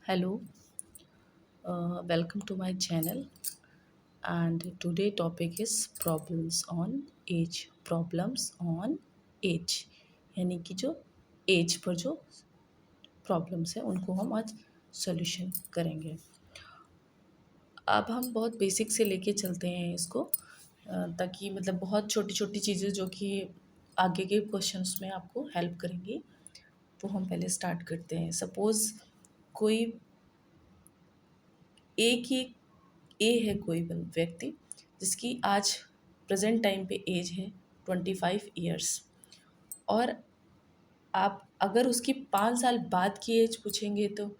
Hello, welcome to my channel and today topic is problems on age यानी कि जो as per जो problems है उनको हम आज सॉल्यूशन करेंगे। अब हम बहुत बेसिक से लेके चलते हैं इसको ताकि मतलब बहुत छोटी छोटी चीज़ें जो कि आगे के क्वेश्चंस में आपको हेल्प करेंगी। तो हम पहले स्टार्ट करते हैं। सपोज़ कोई एक ही ए है कोई व्यक्ति जिसकी आज प्रेजेंट टाइम पे एज है 25 ईयर्स और आप अगर उसकी 5 साल बाद की एज पूछेंगे तो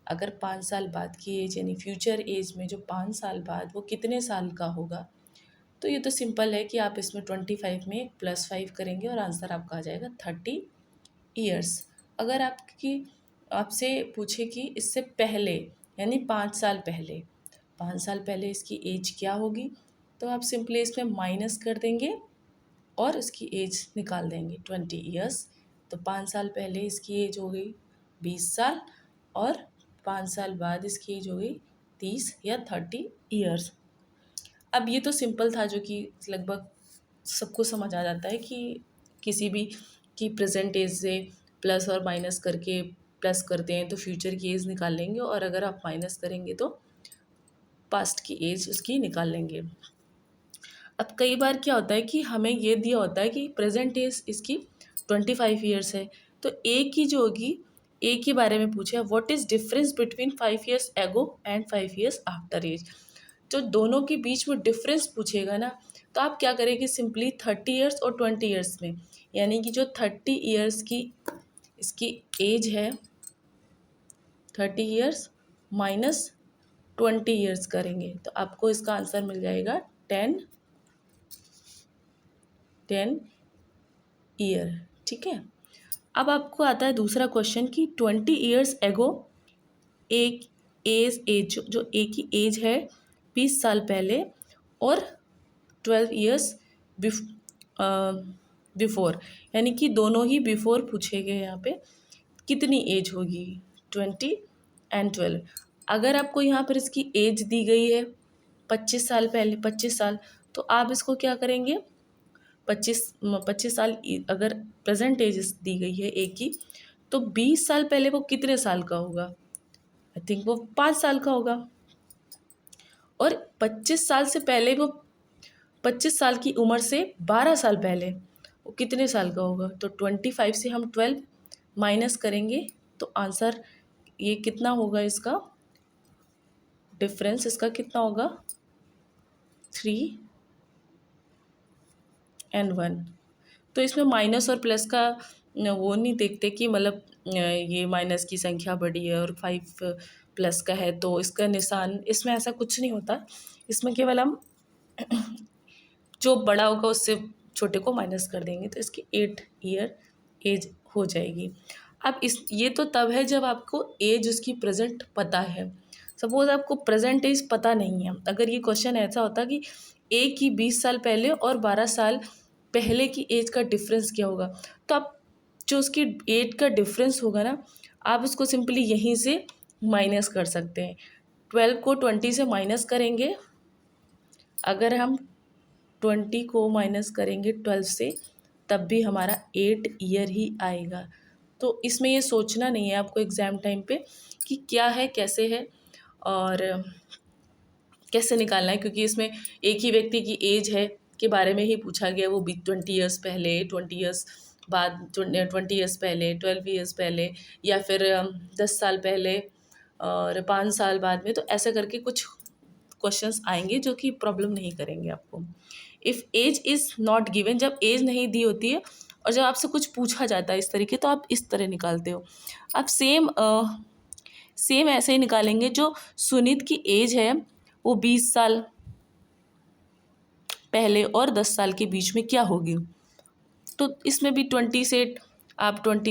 अगर 5 साल बाद की एज यानी फ्यूचर एज में जो 5 साल बाद वो कितने साल का होगा, तो ये तो सिंपल है कि आप इसमें 25 में +5 करेंगे और आंसर आपका आ जाएगा 30 ईयर्स। अगर आपसे पूछे कि इससे पहले यानी 5 साल पहले इसकी एज क्या होगी, तो आप सिंपली इसमें माइनस कर देंगे और इसकी एज निकाल देंगे 20 ईयर्स। तो 5 साल पहले इसकी एज हो गई 20 साल और 5 साल बाद इसकी एज हो गई 30 या 30 ईयर्स। अब ये तो सिंपल था जो कि लगभग सबको समझ आ जाता है कि किसी भी की प्रेजेंट एज से प्लस और माइनस करके प्लस करते हैं तो फ्यूचर की एज निकाल लेंगे और अगर आप माइनस करेंगे तो पास्ट की एज उसकी निकाल लेंगे। अब कई बार क्या होता है कि हमें ये दिया होता है कि प्रेजेंट एज इसकी 25 ईयर्स है, तो ए की जो होगी ए के बारे में पूछा है what is difference between 5 years ago and 5 years after age. जो दोनों के बीच में डिफरेंस पूछेगा ना, तो आप क्या करेंगे सिंपली 30 ईयर्स और 20 ईयर्स में, यानी कि जो 30 ईयर्स की इसकी एज है 30 ईयर्स माइनस 20 ईयर्स करेंगे तो आपको इसका आंसर मिल जाएगा 10 ईयर। ठीक है। अब आपको आता है दूसरा क्वेश्चन कि 20 ईयर्स एगो एक एज जो ए की एज है 20 साल पहले और 12 ईयर्स बिफोर, यानी कि दोनों ही बिफोर पूछे गए। यहाँ पे कितनी एज होगी 20 और 12। अगर आपको यहाँ पर इसकी एज दी गई है 25 साल पहले 25 साल, तो आप इसको क्या करेंगे 25 साल अगर प्रेजेंट एज दी गई है एक की, तो 20 साल पहले वो कितने साल का होगा, आई थिंक वो 5 साल का होगा। और 25 साल से पहले वो 25 साल की उम्र से 12 साल पहले वो कितने साल का होगा, तो 25 से हम 12 माइनस करेंगे तो आंसर ये कितना होगा, इसका डिफरेंस इसका कितना होगा 3 और 1। तो इसमें माइनस और प्लस का वो नहीं देखते कि मतलब ये माइनस की संख्या बड़ी है और 5 प्लस का है तो इसका निशान, इसमें ऐसा कुछ नहीं होता। इसमें केवल हम जो बड़ा होगा उससे छोटे को माइनस कर देंगे तो इसकी 8 ईयर एज हो जाएगी। अब ये तो तब है जब आपको एज उसकी प्रेजेंट पता है। सपोज आपको प्रेजेंट एज पता नहीं है, अगर ये क्वेश्चन ऐसा होता कि ए की 20 साल पहले और 12 साल पहले की एज का डिफरेंस क्या होगा, तो आप जो उसकी एज का डिफरेंस होगा ना, आप उसको सिंपली यहीं से माइनस कर सकते हैं। 12 को 20 से माइनस करेंगे, अगर हम 20 को माइनस करेंगे 12 से तब भी हमारा 8 ईयर ही आएगा। तो इसमें ये सोचना नहीं है आपको एग्ज़ाम टाइम पे कि क्या है कैसे है और कैसे निकालना है, क्योंकि इसमें एक ही व्यक्ति की एज है के बारे में ही पूछा गया, वो भी 20 ईयर्स पहले 20 ईयर्स बाद 20 ईयर्स पहले 12 ईयर्स पहले या फिर 10 साल पहले और 5 साल बाद में, तो ऐसा करके कुछ क्वेश्चंस आएंगे जो कि प्रॉब्लम नहीं करेंगे आपको। If age is not given, जब एज नहीं दी होती है और जब आपसे कुछ पूछा जाता है इस तरीके, तो आप इस तरह निकालते हो। आप सेम ऐसे ही निकालेंगे। जो सुनीत की एज है वो 20 साल पहले और 10 साल के बीच में क्या होगी, तो इसमें भी 20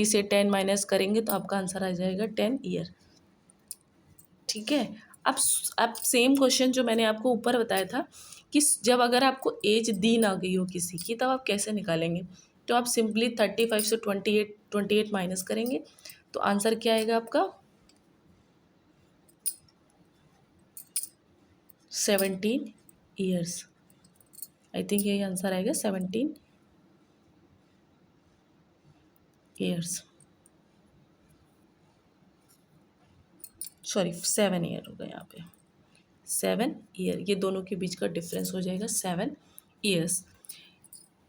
से 10 माइनस करेंगे तो आपका आंसर आ जाएगा 10 ईयर। ठीक है। अब सेम क्वेश्चन जो मैंने आपको ऊपर बताया था कि जब अगर आपको एज दी ना गई हो किसी की, तब आप कैसे निकालेंगे, तो आप सिंपली 35 से 28 माइनस करेंगे तो आंसर क्या आएगा आपका 17 ईयर्स। आई थिंक यही आंसर आएगा, 17 ईयर्स, सॉरी 7 ईयर होगा यहाँ पे, 7 ईयर, ये दोनों के बीच का डिफरेंस हो जाएगा 7 ईयर्स।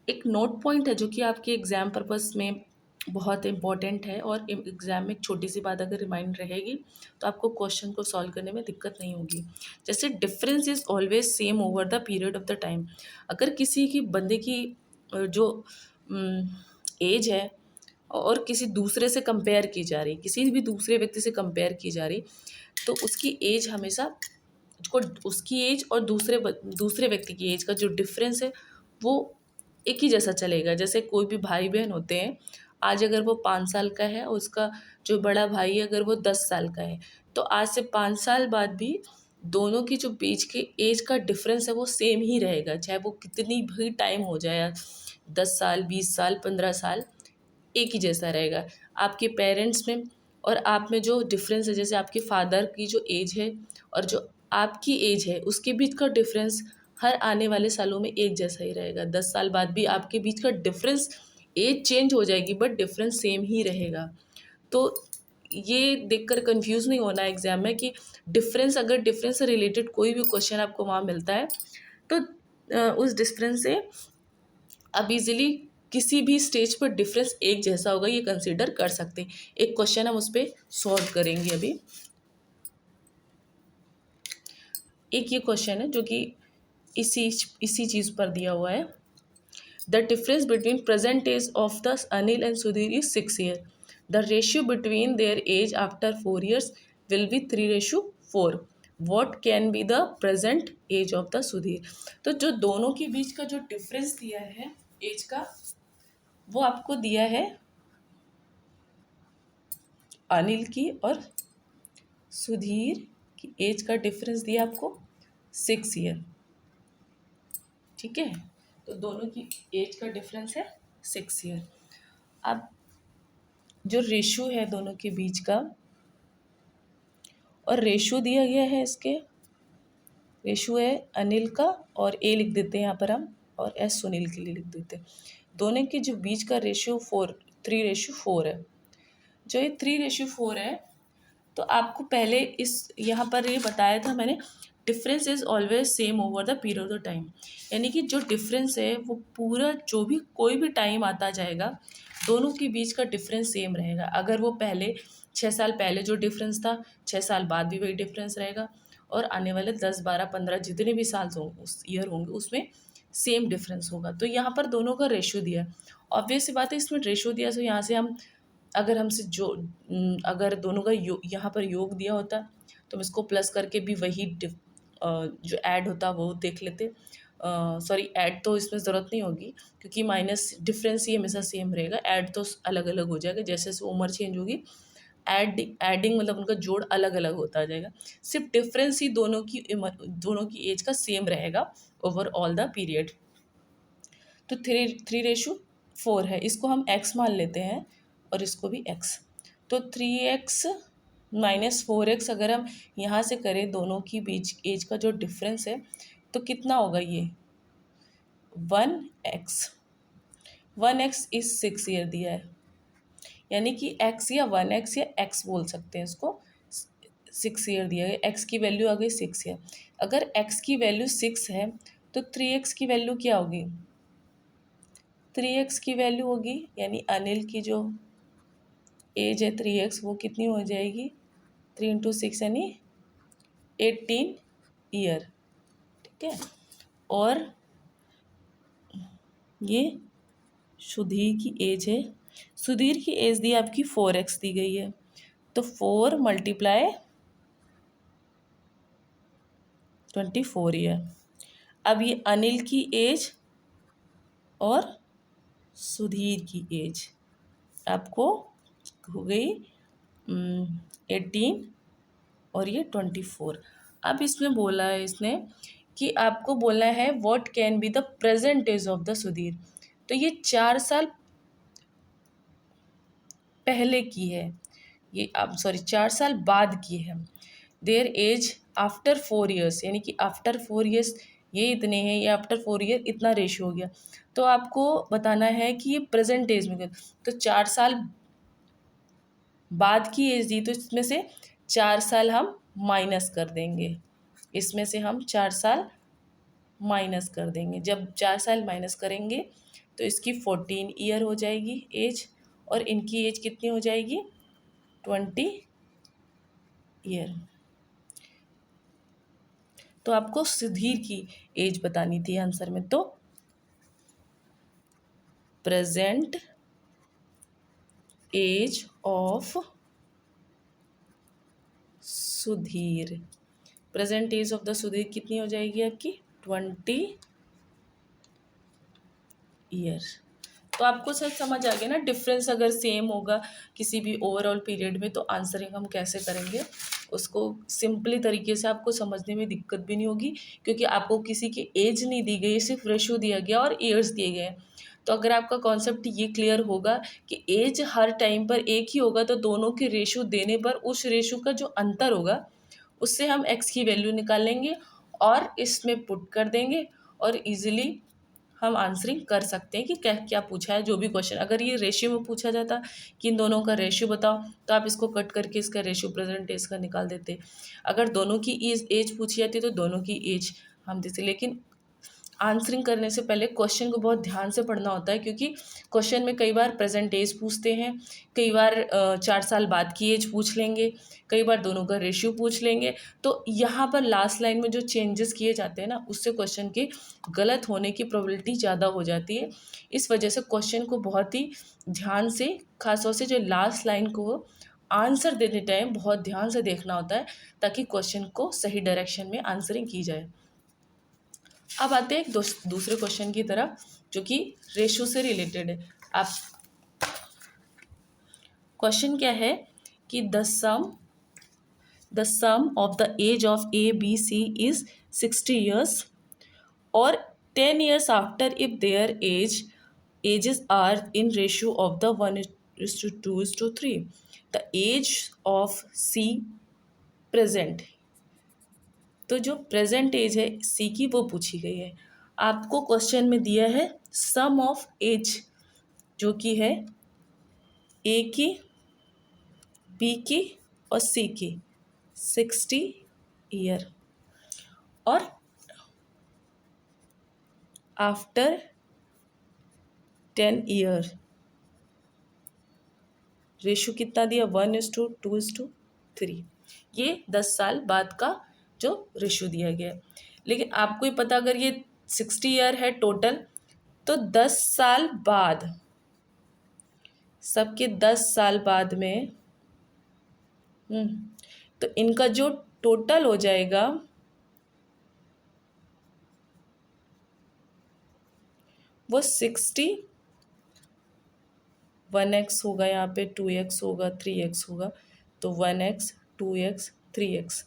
एक नोट पॉइंट है जो कि आपके एग्ज़ाम पर्पस में बहुत इंपॉर्टेंट है, और एग्ज़ाम में एक छोटी सी बात अगर रिमाइंड रहेगी तो आपको क्वेश्चन को सॉल्व करने में दिक्कत नहीं होगी। जैसे difference is always same over the period of the time. अगर किसी की बंदे की जो एज है और किसी दूसरे से कंपेयर की जा रही, किसी भी दूसरे व्यक्ति से कंपेयर की जा रही, तो उसकी एज हमेशा, उसको उसकी एज और दूसरे व्यक्ति की एज का जो डिफरेंस है वो एक ही जैसा चलेगा। जैसे कोई भी भाई बहन होते हैं, आज अगर वो 5 साल का है और उसका जो बड़ा भाई है अगर वो 10 साल का है, तो आज से 5 साल बाद भी दोनों की जो बीच के एज का डिफरेंस है वो सेम ही रहेगा, चाहे वो कितनी भी टाइम हो जाए, 10 साल, 20 साल, 15 साल, एक ही जैसा रहेगा। आपके पेरेंट्स में और आप में जो डिफरेंस है, जैसे आपके फादर की जो एज है और जो आपकी एज है, उसके बीच का डिफरेंस हर आने वाले सालों में एक जैसा ही रहेगा। 10 साल बाद भी आपके बीच का डिफरेंस, एज चेंज हो जाएगी बट डिफरेंस सेम ही रहेगा। तो ये देखकर कंफ्यूज नहीं होना एग्जाम में कि डिफरेंस, अगर डिफरेंस से रिलेटेड कोई भी क्वेश्चन आपको वहाँ मिलता है तो उस डिफरेंस से आप इजीली किसी भी स्टेज पर डिफरेंस एक जैसा होगा ये कंसीडर कर सकते हैं। एक क्वेश्चन हम उस पर सॉल्व करेंगे अभी। एक ये क्वेश्चन है जो कि इसी इसी चीज़ पर दिया हुआ है। The difference between present age of the Anil and Sudhir is 6 year. The ratio between their age after 4 years will be 3:4। What can be the present age of the Sudhir. तो जो दोनों के बीच का जो डिफरेंस दिया है एज का, वो आपको दिया है अनिल की और सुधीर की एज का डिफरेंस दिया आपको 6 ईयर। ठीक है, तो दोनों की एज का डिफरेंस है 6 ईयर। अब जो रेशो है दोनों के बीच का, और रेशो दिया गया है, इसके रेशो है अनिल का, और ए लिख देते हैं यहाँ पर हम, और एस सुनील के लिए लिख देते हैं। दोनों के जो बीच का रेशियो 3:4 है। जो ये 3:4 है, तो आपको पहले इस यहाँ पर ये बताया था मैंने, difference is always same over the period of time. यानी कि जो डिफरेंस है वो पूरा, जो भी कोई भी टाइम आता जाएगा, दोनों के बीच का डिफरेंस सेम रहेगा। अगर वो पहले 6 साल पहले जो डिफरेंस था, 6 साल बाद भी वही डिफरेंस रहेगा, और आने वाले 10, 12, 15 जितने भी साल होंगे, उस ईयर होंगे, उसमें सेम डिफरेंस होगा। तो यहाँ पर दोनों का रेशो दिया है। ऑब्वियस सी बात है, इसमें रेशो दिया, तो यहाँ से हम अगर हमसे जो अगर दोनों का यहाँ पर योग दिया होता तो हम इसको प्लस करके भी वही जो ऐड होता वो देख लेते। सॉरी, ऐड तो इसमें ज़रूरत नहीं होगी क्योंकि माइनस डिफरेंस ही हमेशा सेम रहेगा, ऐड तो अलग अलग हो जाएगा। जैसे जैसे उम्र चेंज होगी, एडिंग मतलब उनका जोड़ अलग अलग होता जाएगा। सिर्फ डिफरेंस ही दोनों की एज का सेम रहेगा ओवर ऑल द पीरियड। तो 3:4 है, इसको हम x मान लेते हैं और इसको भी x। तो 3x - 4x अगर हम यहाँ से करें, दोनों की बीच एज का जो डिफरेंस है, तो कितना होगा ये 1x। 1x इज 6 ईयर दिया है, यानी कि x या 1x या x बोल सकते हैं इसको। 6 ईयर दिया है, x की वैल्यू आ गई 6 ईयर। अगर x की वैल्यू 6 है तो 3x की वैल्यू क्या होगी, 3x की वैल्यू होगी, यानी अनिल की जो एज है 3x, वो कितनी हो जाएगी, 3 × 6 यानी 18 ईयर। ठीक है, और ये सुधीर की एज है, सुधीर की एज दी आपकी 4x दी गई है, तो 4 × 24 ईयर। अब ये अनिल की एज और सुधीर की एज आपको हो गई 18 और ये 24। अब इसमें बोला है इसने कि आपको बोलना है what can be the present age of the Sudhir. तो ये 4 साल पहले की है, ये अब सॉरी 4 साल बाद की है। देयर एज आफ्टर 4 ईयर्स, यानी कि आफ्टर 4 ईयर्स ये इतने हैं, ये आफ्टर 4 ईयर इतना रेशियो हो गया। तो आपको बताना है कि ये प्रेजेंट एज में, तो 4 साल बाद की एज दी तो इसमें से 4 साल हम माइनस कर देंगे, इसमें से हम 4 साल माइनस कर देंगे। जब 4 साल माइनस करेंगे तो इसकी 14 ईयर हो जाएगी एज, और इनकी एज कितनी हो जाएगी 20 ईयर। तो आपको सुधीर की एज बतानी थी आंसर में, तो present age of Sudhir, present age of the Sudhir कितनी हो जाएगी आपकी 20 ईयर। तो आपको सर समझ आ गया ना, डिफरेंस अगर सेम होगा किसी भी ओवरऑल पीरियड में तो आंसरिंग हम कैसे करेंगे, उसको सिंपली तरीके से आपको समझने में दिक्कत भी नहीं होगी, क्योंकि आपको किसी की एज नहीं दी गई, सिर्फ रेशो दिया गया और ईयर्स दिए गए हैं। तो अगर आपका कॉन्सेप्ट ये क्लियर होगा कि एज हर टाइम पर एक ही होगा, तो दोनों के रेशो देने पर उस रेशो का जो अंतर होगा उससे हम एक्स की वैल्यू निकाल लेंगे और इसमें पुट कर देंगे, और इजीली हम आंसरिंग कर सकते हैं कि क्या क्या पूछा है। जो भी क्वेश्चन अगर ये रेशियो में पूछा जाता कि इन दोनों का रेशियो बताओ, तो आप इसको कट करके इसका रेशियो प्रेजेंट एज का निकाल देते। अगर दोनों की एज पूछी जाती तो दोनों की एज हम देते। लेकिन आंसरिंग करने से पहले क्वेश्चन को बहुत ध्यान से पढ़ना होता है, क्योंकि क्वेश्चन में कई बार प्रेजेंट एज पूछते हैं, कई बार 4 साल बाद की एज पूछ लेंगे, कई बार दोनों का रेशियो पूछ लेंगे। तो यहाँ पर लास्ट लाइन में जो चेंजेस किए जाते हैं ना, उससे क्वेश्चन के गलत होने की प्रोबेबिलिटी ज़्यादा हो जाती है। इस वजह से क्वेश्चन को बहुत ही ध्यान से, खासतौर से जो लास्ट लाइन को आंसर देने टाइम बहुत ध्यान से देखना होता है, ताकि क्वेश्चन को सही डायरेक्शन में आंसरिंग की जाए। अब आते हैं एक दूसरे क्वेश्चन की तरफ, जो कि रेशो से रिलेटेड है। आप क्वेश्चन क्या है कि the sum of the age of A B C is 60 years और 10 years after if their ages are in ratio of the 1:2:3। The age of C present, तो जो प्रेजेंट एज है सी की वो पूछी गई है। आपको क्वेश्चन में दिया है सम ऑफ एज, जो कि है ए की, बी की और सी की 60 ईयर, और आफ्टर 10 ईयर रेशो कितना दिया 1:2:3। ये 10 साल बाद का जो रेशो दिया गया है। लेकिन आपको ही पता, अगर ये 60 ईयर है टोटल, तो 10 साल बाद, सबके 10 साल बाद में तो इनका जो टोटल हो जाएगा वो 60, 1x होगा, यहाँ पे 2x होगा, 3x होगा, तो 1x 2x 3x,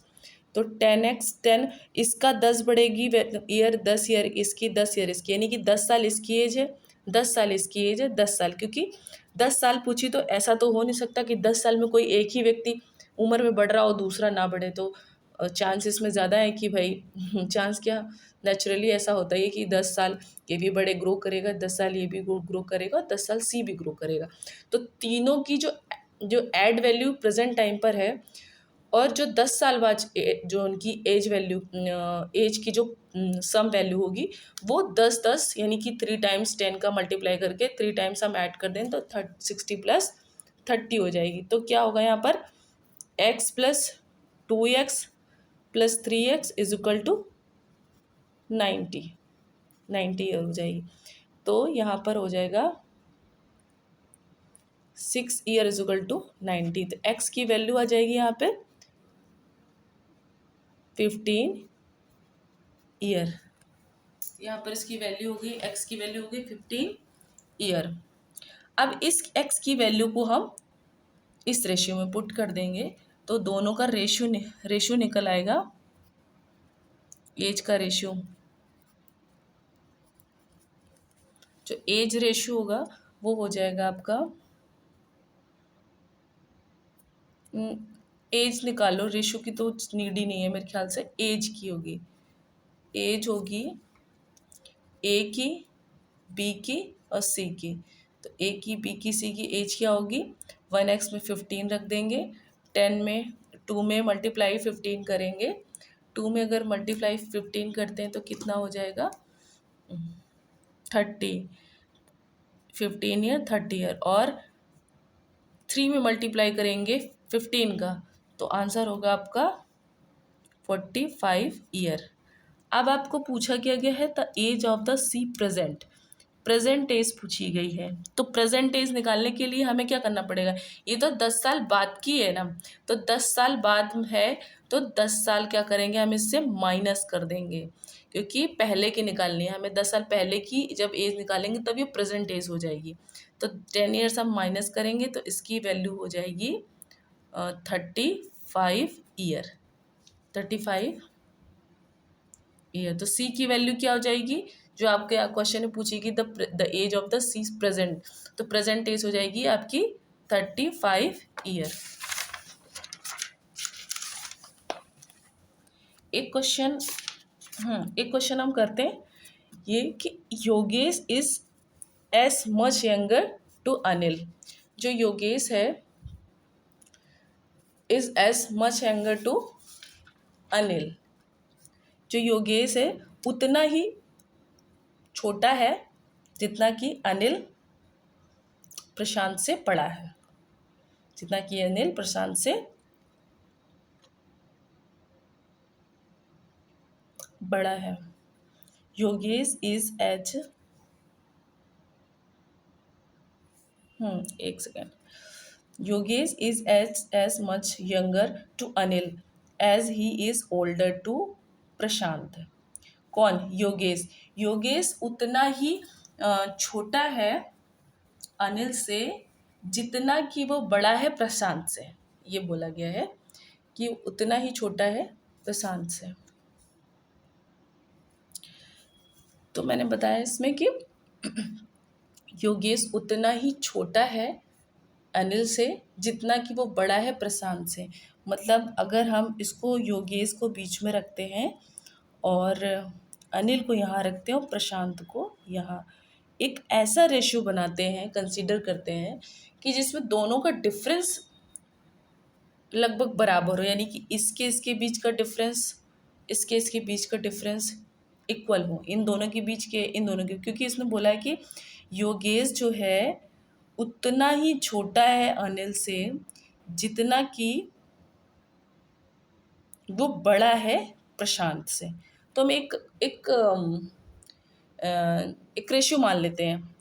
तो 10x 10, इसका 10 बढ़ेगी ईयर, 10 ईयर इसकी, 10 ईयर इसकी, यानी कि 10 साल इसकी एज है, 10 साल इसकी एज है, 10 साल, क्योंकि 10 साल पूछी तो ऐसा तो हो नहीं सकता कि 10 साल में कोई एक ही व्यक्ति उम्र में बढ़ रहा हो दूसरा ना बढ़े। तो चांस इसमें ज़्यादा है कि भाई चांस क्या, नेचुरली ऐसा होता है कि 10 साल ये भी बड़े ग्रो करेगा, 10 साल ये भी ग्रो करेगा, 10 साल सी भी ग्रो करेगा। तो तीनों की जो जो एड वैल्यू प्रेजेंट टाइम पर है, और जो 10 साल बाद जो उनकी एज वैल्यू, एज की जो सम वैल्यू होगी वो 10 10, यानी कि 3 टाइम्स 10 का मल्टीप्लाई करके 3 टाइम्स हम ऐड कर दें तो 60 + 30 हो जाएगी। तो क्या होगा यहाँ पर x + 2x + 3x = 90 ईयर हो जाएगी। तो यहाँ पर हो जाएगा 6 ईयर = 90। तो x की वैल्यू आ जाएगी यहाँ पे 15 ईयर। यहाँ पर इसकी वैल्यू हो गई, x की वैल्यू हो गई 15 ईयर। अब इस x की वैल्यू को हम इस रेशियो में पुट कर देंगे, तो दोनों का रेशियो निकल आएगा, एज का रेशियो, जो एज रेशियो होगा वो हो जाएगा आपका एज निकालो, रेशो की तो नीड ही नहीं है मेरे ख्याल से, एज की होगी। एज होगी ए की, बी की और सी की। तो ए की, बी की, सी की एज क्या होगी? 1x में 15 रख देंगे, 10 में 2 में मल्टीप्लाई 15 करेंगे, 2 में अगर मल्टीप्लाई 15 करते हैं तो कितना हो जाएगा? 30, 15 ईयर 30 ईयर, और 3 में मल्टीप्लाई करेंगे 15 का, तो आंसर होगा आपका 45 ईयर। अब आपको पूछा गया है the age of the C present, present age पूछी गई है। तो प्रेजेंट एज निकालने के लिए हमें क्या करना पड़ेगा? ये तो 10 साल बाद की है ना, तो 10 साल बाद है, तो 10 साल क्या करेंगे हम इससे माइनस कर देंगे, क्योंकि पहले की निकालनी है हमें। 10 साल पहले की जब एज निकालेंगे तब ये प्रेजेंट एज हो जाएगी। तो 10 ईयर्स हम माइनस करेंगे तो इसकी वैल्यू हो जाएगी 35 ईयर, 35 ईयर। तो सी की वैल्यू क्या हो जाएगी? जो आपके क्वेश्चन में पूछेगी the age of the C present, तो प्रेजेंट एज हो जाएगी आपकी 35 ईयर। एक क्वेश्चन हम करते हैं ये कि Yogesh is as much younger to Anil. जो योगेश है is as much younger to Anil, जो योगेश है उतना ही छोटा है जितना कि अनिल प्रशांत से बड़ा है, जितना कि अनिल प्रशांत से बड़ा है। योगेश इज एज, एक second, Yogesh is as much younger to Anil as he is older to Prashant. कौन? योगेश। योगेश उतना ही छोटा है अनिल से जितना कि वो बड़ा है प्रशांत से। ये बोला गया है कि उतना ही छोटा है प्रशांत से। तो मैंने बताया इसमें कि योगेश उतना ही छोटा है अनिल से जितना कि वो बड़ा है प्रशांत से। मतलब अगर हम इसको योगेश को बीच में रखते हैं और अनिल को यहाँ रखते हैं और प्रशांत को यहाँ, एक ऐसा रेशियो बनाते हैं, कंसीडर करते हैं कि जिसमें दोनों का डिफरेंस लगभग बराबर हो, यानी कि इसके बीच का डिफरेंस, इसके बीच का डिफरेंस इक्वल हो, इन दोनों के बीच के, इन दोनों के, क्योंकि इसमें बोला है कि योगेश जो है उतना ही छोटा है अनिल से जितना कि वो बड़ा है प्रशांत से। तो हम एक रेशियो मान लेते हैं,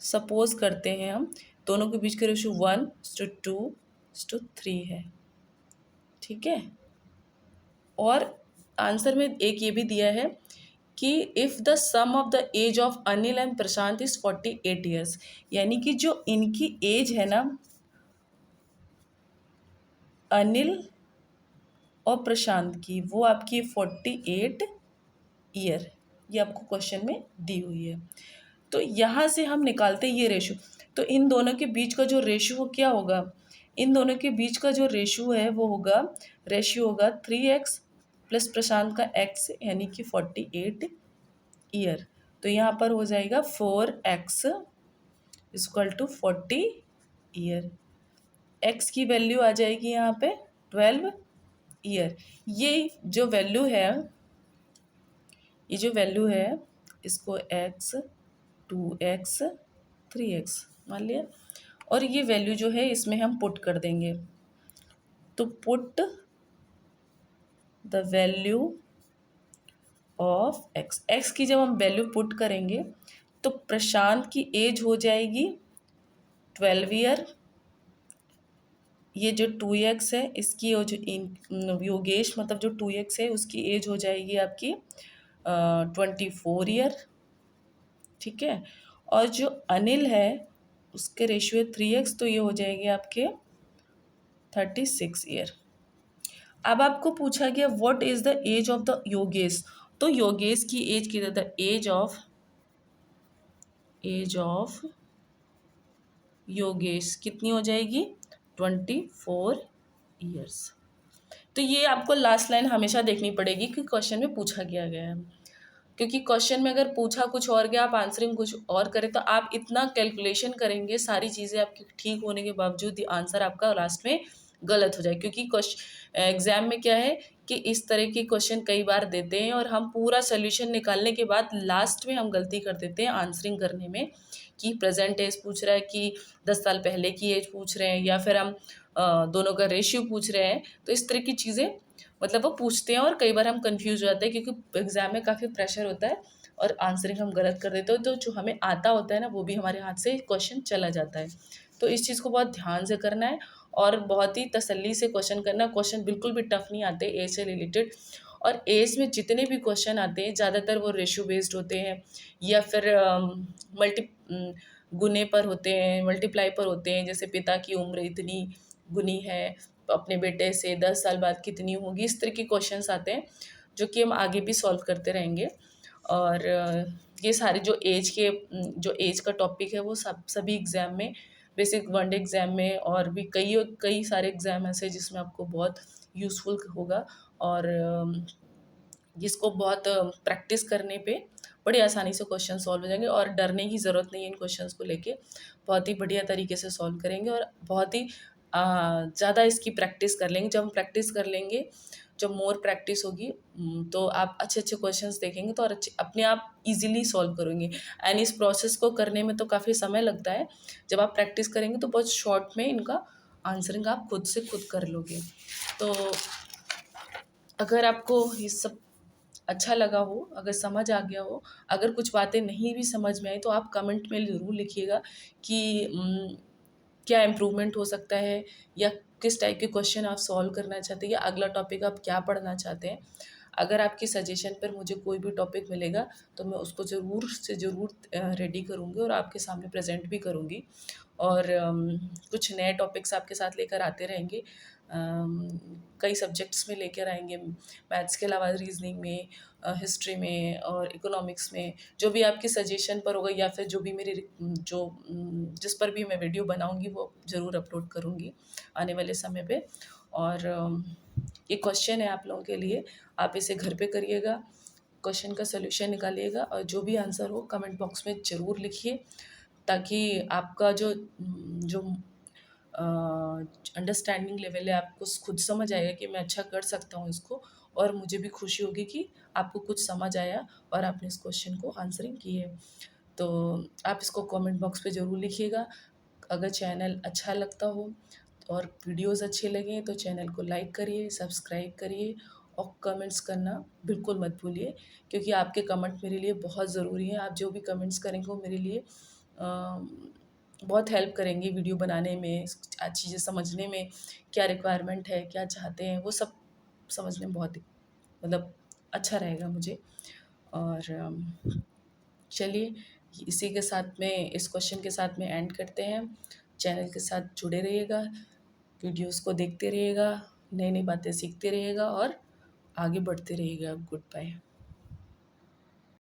सपोज करते हैं हम दोनों के बीच का रेशियो 1:2:3 है, ठीक है। और आंसर में एक ये भी दिया है कि if the sum of the age of Anil and Prashant is 48 years, यानी कि जो इनकी एज है ना, अनिल और प्रशांत की, वो आपकी 48 ईयर, ये आपको क्वेश्चन में दी हुई है। तो यहाँ से हम निकालते हैं ये रेशो। तो इन दोनों के बीच का जो रेशो क्या होगा? इन दोनों के बीच का जो रेशो है वो होगा, रेशियो होगा 3x प्लस प्रशांत का x, यानी कि 48 ईयर। तो यहाँ पर हो जाएगा 4x equal to 40 year. x की वैल्यू आ जाएगी यहाँ पे 12 ईयर। ये जो वैल्यू है इसको x, 2x, 3x मान लिया, और ये वैल्यू जो है इसमें हम पुट कर देंगे। तो put the value of x की जब हम वैल्यू पुट करेंगे तो प्रशांत की एज हो जाएगी 12 ईयर। ये जो 2x है इसकी, और जो योगेश मतलब जो 2x है उसकी एज हो जाएगी आपकी 24 ईयर, ठीक है। और जो अनिल है उसके रेशियो है 3x, तो ये हो जाएगी आपके 36 ईयर। अब आपको पूछा गया what is the age of the Yogesh. तो योगेश की एज की, द एज ऑफ योगेश कितनी हो जाएगी? 24 ईयर्स। तो ये आपको लास्ट लाइन हमेशा देखनी पड़ेगी कि क्वेश्चन में पूछा गया है, क्योंकि क्वेश्चन में अगर पूछा कुछ और गया, आप आंसरिंग कुछ और करें तो आप इतना कैलकुलेशन करेंगे, सारी चीज़ें आपकी ठीक होने के बावजूद आंसर आपका लास्ट में गलत हो जाए। क्योंकि क्वेश्चन एग्जाम में क्या है कि इस तरह के क्वेश्चन कई बार देते हैं और हम पूरा सोल्यूशन निकालने के बाद लास्ट में हम गलती कर देते हैं आंसरिंग करने में, कि प्रेजेंट एज पूछ रहा है कि 10 साल पहले की एज पूछ रहे हैं, या फिर हम दोनों का रेशियो पूछ रहे हैं। तो इस तरह की चीज़ें मतलब वो पूछते हैं और कई बार हम कंफ्यूज हो जाते हैं, क्योंकि एग्जाम में काफ़ी प्रेशर होता है और आंसरिंग हम गलत कर देते हो, तो जो हमें आता होता है ना वो भी हमारे हाथ से क्वेश्चन चला जाता है। तो इस चीज़ को बहुत ध्यान से करना है और बहुत ही तसल्ली से क्वेश्चन करना। क्वेश्चन बिल्कुल भी टफ नहीं आते एज से रिलेटेड, और एज में जितने भी क्वेश्चन आते हैं ज़्यादातर वो रेशियो बेस्ड होते हैं, या फिर मल्टी गुने पर होते हैं, मल्टीप्लाई पर होते हैं। जैसे पिता की उम्र इतनी गुनी है, अपने बेटे से 10 साल बाद कितनी होगी, इस तरह के क्वेश्चंस आते हैं जो कि हम आगे भी सॉल्व करते रहेंगे। और ये सारे जो जो एज का टॉपिक है वो सभी एग्ज़ाम में, बेसिक वनडे एग्ज़ाम में और भी कई कई सारे एग्ज़ाम ऐसे हैं जिसमें आपको बहुत यूज़फुल होगा, और जिसको बहुत प्रैक्टिस करने पे बड़ी आसानी से क्वेश्चन सॉल्व हो जाएंगे, और डरने की ज़रूरत नहीं है इन क्वेश्चंस को लेके। बहुत ही बढ़िया तरीके से सॉल्व करेंगे और बहुत ही ज़्यादा इसकी प्रैक्टिस कर लेंगे। जब हम प्रैक्टिस कर लेंगे, जब मोर प्रैक्टिस होगी तो आप अच्छे अच्छे क्वेश्चंस देखेंगे तो और अच्छे अपने आप इजीली सॉल्व करेंगे। एंड इस प्रोसेस को करने में तो काफ़ी समय लगता है, जब आप प्रैक्टिस करेंगे तो बहुत शॉर्ट में इनका आंसरिंग आप खुद से खुद कर लोगे। तो अगर आपको ये सब अच्छा लगा हो, अगर समझ आ गया हो, अगर कुछ बातें नहीं भी समझ में आई तो आप कमेंट में ज़रूर लिखिएगा कि क्या इम्प्रूवमेंट हो सकता है, या किस टाइप के क्वेश्चन आप सॉल्व करना चाहते हैं, या अगला टॉपिक आप क्या पढ़ना चाहते हैं। अगर आपकी सजेशन पर मुझे कोई भी टॉपिक मिलेगा तो मैं उसको ज़रूर से ज़रूर रेडी करूँगी और आपके सामने प्रेजेंट भी करूँगी। और कुछ नए टॉपिक्स आपके साथ लेकर आते रहेंगे। कई सब्जेक्ट्स में लेकर आएंगे, मैथ्स के अलावा रीजनिंग में, हिस्ट्री में और इकोनॉमिक्स में, जो भी आपकी सजेशन पर होगा, या फिर जो भी मेरी जिस पर भी मैं वीडियो बनाऊंगी वो ज़रूर अपलोड करूंगी आने वाले समय पे। और ये क्वेश्चन है आप लोगों के लिए, आप इसे घर पे करिएगा, क्वेश्चन का सोल्यूशन निकालिएगा और जो भी आंसर हो कमेंट बॉक्स में ज़रूर लिखिए, ताकि आपका जो जो अंडरस्टैंडिंग लेवल है, आपको खुद समझ आएगा कि मैं अच्छा कर सकता हूँ इसको, और मुझे भी खुशी होगी कि आपको कुछ समझ आया और आपने इस क्वेश्चन को आंसरिंग की है। तो आप इसको कमेंट बॉक्स पे ज़रूर लिखिएगा। अगर चैनल अच्छा लगता हो और वीडियोस अच्छे लगें तो चैनल को लाइक करिए, सब्सक्राइब करिए और कमेंट्स करना बिल्कुल मत भूलिए, क्योंकि आपके कमेंट मेरे लिए बहुत ज़रूरी है। आप जो भी कमेंट्स करेंगे वो मेरे लिए बहुत हेल्प करेंगे वीडियो बनाने में, चीज़ें समझने में, क्या रिक्वायरमेंट है, क्या चाहते हैं, वो सब समझने में बहुत मतलब अच्छा रहेगा मुझे। और चलिए इसी के साथ में, इस क्वेश्चन के साथ में एंड करते हैं। चैनल के साथ जुड़े रहिएगा, वीडियोस को देखते रहिएगा, नई नई बातें सीखते रहिएगा और आगे बढ़ते रहिएगा। Good bye.